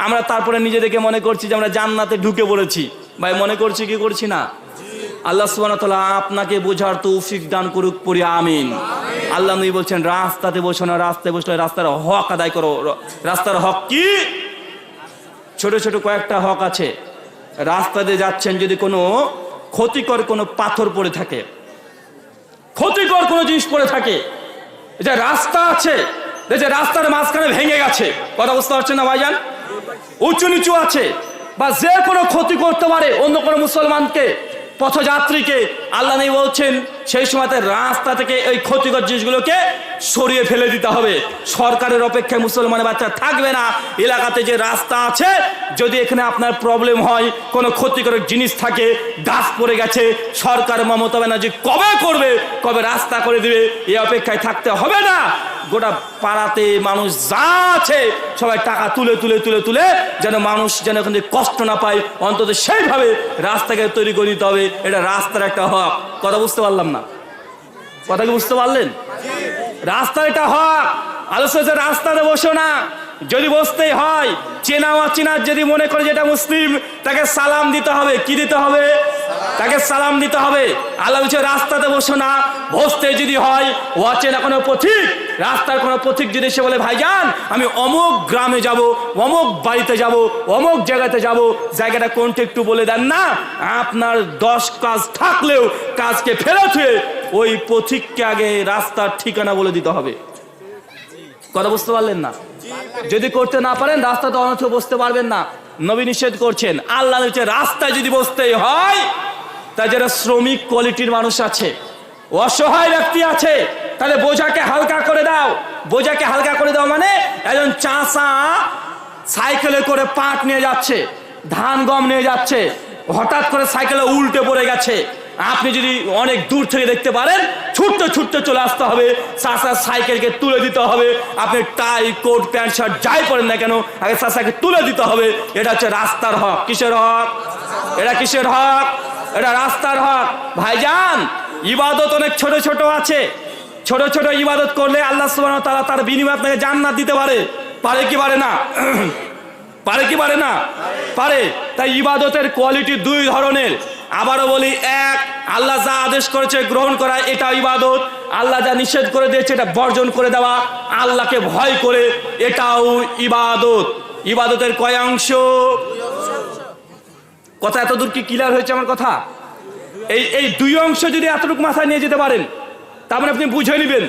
আমরা তারপরে নিজেদেরকে মনে করছি যে আমরা জান্নাতে ঢুকে পড়েছি। ভাই মনে করছি কি করছি না? আল্লাহ সুবহানাহু ওয়া তাআলা আপনাকে বোঝার তৌফিক দান করুক, পড়ি আমিন। আল্লাহ নবী বলছেন, রাস্তাতে বসো না, রাস্তায় বসলে রাস্তার হক আদায় করো। রাস্তার হক কি? ছোট ছোট কয়েকটা হক আছে। রাস্তাতে যাচ্ছেন, যদি কোনো ক্ষতিকর কোনো পাথর পড়ে থাকে, ক্ষতিকর কোনো জিনিস পড়ে থাকে, যে রাস্তা আছে, যে রাস্তার মাঝখানে ভেঙে গেছে, কথা বুঝতে পারছেন না ভাইজান? উঁচু নিচু আছে, বা যে কোনো ক্ষতি করতে পারে অন্য কোনো মুসলমানকে, পথযাত্রীকে, আল্লাহ নবী বলছেন সেই সময়তে রাস্তা থেকে এই ক্ষতিকর জিনিসগুলোকে সরিয়ে ফেলে দিতে হবে। সরকারের অপেক্ষায় মুসলমানের বাচ্চা থাকবে না। এলাকাতে যে রাস্তা আছে, যদি এখানে আপনার প্রবলেম হয়, কোনো ক্ষতিকর জিনিস থাকে, গাছ পড়ে গেছে, সরকার মমতা ব্যানার্জি কবে করবে, কবে রাস্তা করে দিবে, এই অপেক্ষায় থাকতে হবে না। গোটা পাড়াতে মানুষ যা আছে সবাই টাকা তুলে তুলে তুলে তুলে যেন মানুষ যেন এখান থেকে কষ্ট না পায়, অন্তত সেইভাবে রাস্তাকে তৈরি করে দিতে হবে। এটা রাস্তার একটা হক। কথা বুঝতে পারলাম না? কথা কি বুঝতে পারলেন? রাস্তার এটা হক। আলোচনা, রাস্তাতে বসো না। যদি বসতেই হয়, চেনা অচেনা যদি মনে করে যেটা মুসলিম, তাকে সালাম দিতে হবে। কি দিতে হবে? তাকে সালাম দিতে হবে। আল্লাহ বলছে রাস্তাতে বসো না, বসতে যদি হয় অচেনা কোনো পথিক, রাস্তার কোনো পথিক যদি সে বলে ভাইজান আমি অমুক গ্রামে যাব, অমুক বাড়িতে যাব, অমুক জায়গাতে যাব, জায়গাটা কোনটা একটু বলে দেন না, আপনার 10 কাজ থাকলেও কাজকে ফেরত হয়ে ওই পথিককে আগে রাস্তার ঠিকানা বলে দিতে হবে। কথা বুঝতে পারলেন না? যদি করতে না পারেন রাস্তাতে অনথ বসতে পারবেন না, নবী নিষেধ করছেন। আল্লাহ বলছে রাস্তায় যদি বসতেই হয়, তা যারা শ্রমিক কোয়ালিটির মানুষ আছে, অসহায় ব্যক্তি আছে, তাহলে বোঝাকে হালকা করে দাও। বোঝাকে হালকা করে দাও মানে একজন চাষা সাইকেলে করে পাট নিয়ে যাচ্ছে, ধান গম নিয়ে যাচ্ছে, হঠাৎ করে সাইকেলে উল্টে পড়ে গেছে, আপনি যদি অনেক দূর থেকে দেখতে পারেন ছুটতে ছুটতে চলে আসতে হবে, চাষার সাইকেলকে তুলে দিতে হবে। আপনি টাই কোট প্যান্ট শার্ট যাই পরেন না কেন আগে চাষাকে তুলে দিতে হবে। এটা হচ্ছে রাস্তার হক। কিসের হক? এটা কিসের হক? এটা রাস্তার হক। ভাইজান ইবাদত অনেক ছোট ছোট আছে, ছোট ছোট ইবাদত করলে আল্লাহ সুবহানাহু ওয়া তাআলা তার বিনিময়ে আপনাকে জান্নাত দিতে পারে। পারে কি পারে না? পারে কি পারে না? পারে। তাই ইবাদতের কোয়ালিটি 2 ধরনের। আবারও বলি, এক, আল্লাহ যা আদেশ করেছে গ্রহণ করা, এটা ইবাদত। আল্লাহ যা নিষেধ করে দিয়েছে এটা বর্জন করে দেওয়া, আল্লাহকে ভয় করে, এটাও ইবাদত। ইবাদতের কয় অংশ? কথা এতদূর কি ক্লিয়ার হয়েছে আমার কথা? এই 2 অংশ যদি এতটুকু মাথায় নিয়ে যেতে পারেন, তার মানে আপনি বুঝে নেবেন,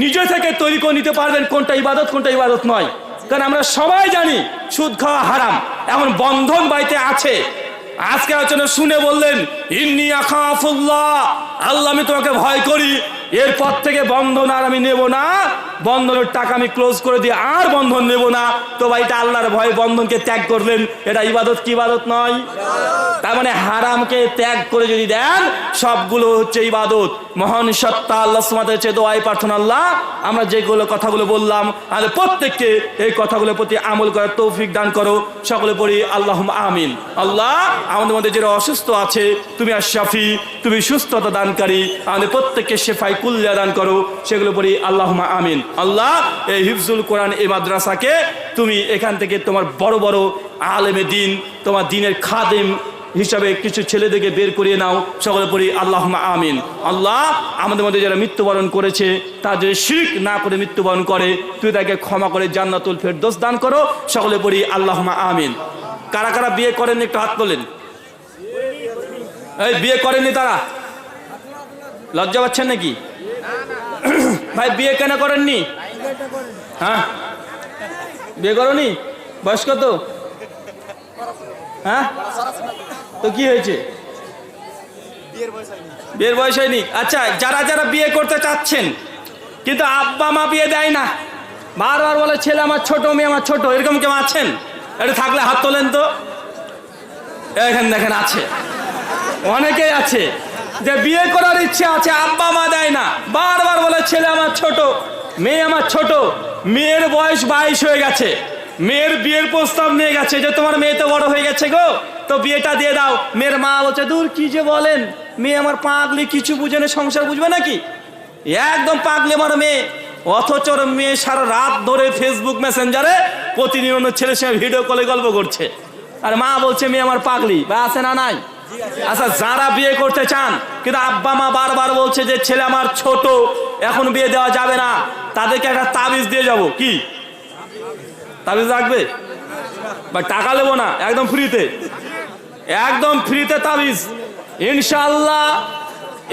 নিজে থেকে তৈরি করে নিতে পারবেন কোনটা ইবাদত কোনটা ইবাদত নয়। কারণ আমরা সবাই জানি সুদ খাওয়া হারাম। এখন বন্ধন বাড়িতে আছে, আজকে আলোচনা শুনে বললেন ইন্নী আখাফুল্লাহ, আল্লাহ আমি তোমাকে ভয় করি, এরপর থেকে বন্ধন আর আমি নেব না, বন্ধনের টাকা আমি ক্লোজ করে দিয়ে আর বন্ধন নেব না। তো ভাই এটা আল্লাহর ভয় বন্ধনকে ত্যাগ করলেন, এটা ইবাদত কি ইবাদত নয়? তার মানে হারামকে ত্যাগ করে যদি দেন সবগুলো হচ্ছে ইবাদত। মহান সত্তা আল্লাহ সুবহানাহু ওয়া তাআলা দোয়ায় প্রার্থনা, আল্লাহ আমরা যেগুলো কথাগুলো বললাম আমাদের প্রত্যেককে এই কথাগুলোর প্রতি আমল করার তৌফিক দান করো। সকলে পড়ি আল্লাহুম্মা আমিন। আল্লাহ আমাদের মধ্যে যারা অসুস্থ আছে তুমি আশ-শাফি, তুমি সুস্থতা দানকারী, আমাদের প্রত্যেককে শেফায়ে কুল্লিয়া দান করো। সেগুলো পড়ি আল্লাহুম্মা আমিন। আল্লাহ এই হিফজুল কোরআন এই মাদ্রাসাকে তুমি এখান থেকে তোমার বড় বড় আলেমে দিন, তোমার দ্বীনের খাদেম হিসাবে কিছু ছেলেদেরকে বের করিয়ে নাও। সকলে পড়ি আল্লাহুম্মা আমিন। আল্লাহ আমাদের মধ্যে যারা মৃত্যুবরণ করেছে তার যদি শিরক না করে মৃত্যুবরণ করে তুই তাকে ক্ষমা করে জান্নাতুল ফেরদৌস দান করো। সকলে পড়ি আল্লাহুম্মা আমিন। কারা কারা বিয়ে করেননি একটু হাত তোলেন। এই বিয়ে করেননি তারা? লজ্জা পাচ্ছেন নাকি? ভাই বিয়ে কেন করেননি? হ্যাঁ বিয়ে করনি? বয়স কত? হ্যাঁ তো কি হয়েছে? বিয়ের বয়স হয়নি। আচ্ছা, যারা যারা বিয়ে করতে চাচ্ছেন কিন্তু আব্বা মা বিয়ে দেয় না, বারবার বলে ছেলে আমার ছোট মেয়ে আমার ছোট, এরকম কেউ আছেন? এটা থাকলে হাত তোলেন তো। এখানে দেখেন আছে, অনেকেই আছে যে বিয়ে করার ইচ্ছে আছে, আব্বা মা দেয় না, বারবার বলে ছেলে আমার ছোট মেয়ে আমার ছোট। মেয়ের বয়স 22 হয়ে গেছে, মেয়ের বিয়ের প্রস্তাব নিয়ে গেছে যে তোমার মেয়ে তো বড় হয়ে গেছে গো, তো বিয়েটা দিয়ে দাও। মেয়ের মা বলছে দূর কি যে বলেন, মেয়ে আমার পাগলি, কিছু বুঝে না, সংসার বুঝবে নাকি, একদম পাগলি আমার মেয়ে। অথচ মেয়ে সারা রাত ধরে ফেসবুক মেসেঞ্জারে প্রতিনিয়ত ছেলের সঙ্গে ভিডিও কলে গল্প করছে, আর মা বলছে মেয়ে আমার পাগলি। বা আছে না নাই? আচ্ছা, যারা বিয়ে করতে চান কিন্তু আব্বা মা বারবার বলছে যে ছেলে আমার ছোট, এখন বিয়ে দেওয়া যাবে না, তাদেরকে একটা তাবিজ দিয়ে যাব। কি তাবিজ রাখবে? বা টাকা নেবো না, একদম ফ্রিতে, একদম ফ্রিতে তাবিজ। ইনশাআল্লাহ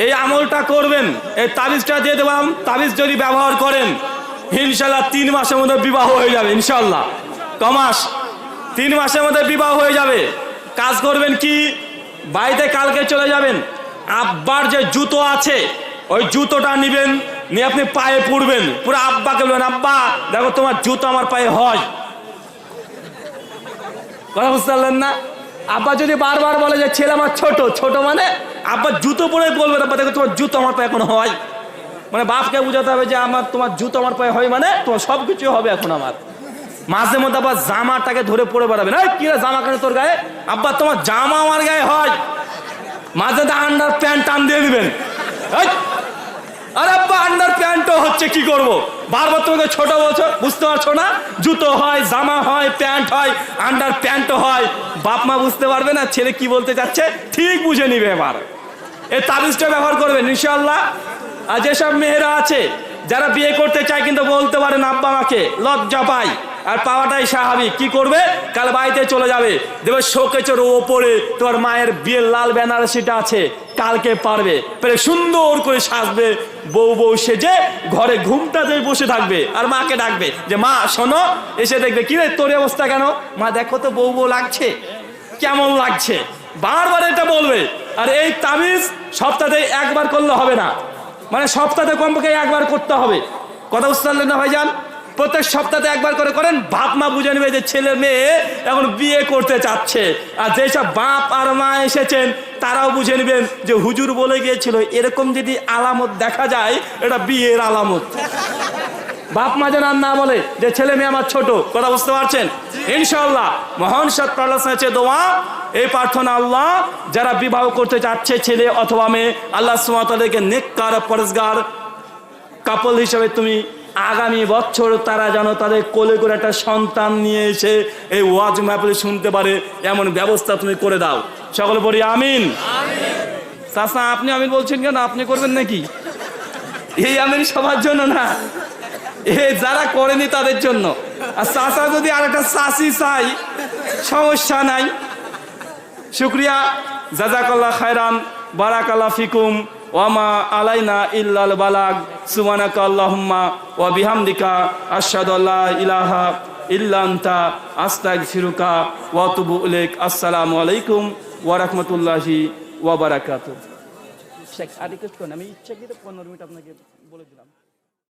এই আমলটা করবেন, এই তাবিজটা দিয়ে দেবাম। তাবিজ যদি ব্যবহার করেন ইনশাআল্লাহ 3 মাসের মধ্যে বিবাহ হয়ে যাবে। ইনশাআল্লাহ কমাস 3 মাসের মধ্যে বিবাহ হয়ে যাবে। কাজ করবেন কি, বাড়িতে কালকে চলে যাবেন, আব্বার যে জুতো আছে ওই জুতোটা নিবেন, নিয়ে আপনি পায়ে পড়বেন, পুরো আব্বাকে বলবেন আব্বা দেখো তোমার জুতো আমার পায়ে হয়। কথা বুঝতে পারলেন না? আব্বা যদি বারবার বলে যে ছেলে আমার ছোট, ছোট মানে আব্বা জুতো পরে বলবেন আব্বা দেখো তোমার জুতো আমার পায়ে এখন হয়। মানে বাপকে বুঝাতে হবে যে আমার তোমার জুতো আমার পায়ে হয়, মানে তোমার সব কিছু হবে এখন আমার। মাঝে মধ্যে আবার জামাটাকে ধরে পড়ে বেড়াবেন, কি রে জামা কেন তোর গায়ে? আব্বা তোমার জামা আমার গায়ে হয়। মাঝে আন্ডার প্যান্ট টান দিয়ে দিবেন, আরে আব্বা আন্ডার প্যান্টও হচ্ছে, কি করব? বারবার তোমাকে ছোট বলছো, বুঝতে পারছো না? জুতো হয়, জামা হয়, প্যান্ট হয়, আন্ডার প্যান্টও হয়। বাপ মা বুঝতে পারবে না ছেলে কি বলতে চাচ্ছে, ঠিক বুঝে নিবে। এবার এই তাবিজটা ব্যবহার করবেন ইনশাআল্লাহ। আর যেসব মেয়েরা আছে যারা বিয়ে করতে চায় কিন্তু বলতে পারেন আব্বা মাকে, লজ্জা পায়, আর পাওয়াটাই স্বাভাবিক, কি করবে? কাল বাড়িতে চলে যাবে, দেবে শোকেচের ওপরে তোমার মায়ের বিয়ের লাল বেনারসিটা আছে, কালকে পারবে সুন্দর করে সাজবে, বউ বউ সেজে ঘরে ঘুমটাতে বসে থাকবে, আর মাকে ডাকবে যে মা শোনো, এসে দেখবে কি রে তোর অবস্থা কেন? মা দেখো তো বউ বউ লাগছে, কেমন লাগছে, বারবার এটা বলবে। আর এই তাবিজ সপ্তাহে একবার করলে হবে না, মানে সপ্তাহে কমপক্ষে একবার করতে হবে। কথা বুঝতে পারলেন না ভাইজান? প্রত্যেক সপ্তাহে একবার করে করেন, বাপ মা বুঝে নেবে যে ছেলে মেয়ে এখন বিয়ে করতে চাচ্ছে। আর যেসব বাপ আর মা এসেছেন তারাও বুঝে নেবেন যে হুজুর বলে গিয়েছিল এরকম যদি আলামত দেখা যায় এটা বিয়ের আলামত। বাপ মা যেন না বলে যে ছেলে মেয়ে আমার ছোট। কথা বুঝতে পারছেন? ইনশাআল্লাহ মহান সৎ প্রার্থনা দোয়া, এই প্রার্থনা আল্লাহ যারা বিবাহ করতে চাচ্ছে ছেলে অথবা মেয়ে, আল্লাহ সুবহানাহু ওয়া তাআলাকে নেককার পরেজগার কাপল হিসেবে তুমি আগামী বছর তারা যেন তাদের কোলে করে একটা সন্তান নিয়ে এসে এই ওয়াজ মাহফিল শুনতে পারে, এমন ব্যবস্থা তুমি করে দাও। সকলে পড়ি আমিন। চাচা আপনি আমিন বলছেন কেন? আপনি করবেন নাকি? এই আমিন সবার জন্য না, এই যারা করেনি তাদের জন্য। আর চাচা যদি আর একটা চাচি চাই সমস্যা নাই। শুক্রিয়া, জাযাকাল্লাহ খায়রান, বারাকাল্লাহ ফিকুম, ওয়ামা আলাইনা ইল্লাল বালাগ, সুবহানাকা আল্লাহুম্মা ওয়া বিহামদিকা আশহাদু আল্লা ইলাহা ইল্লা আনতা আস্তাগফিরুকা ওয়া আতুবু ইলাইক। আসসালামু আলাইকুম ওয়া রাহমাতুল্লাহি ওয়া বারাকাতুহু। শেখ আর রিকোয়েস্ট করেন, আমি ইচ্ছাকৃত 15 মিনিট আপনাকে বলে দিলাম।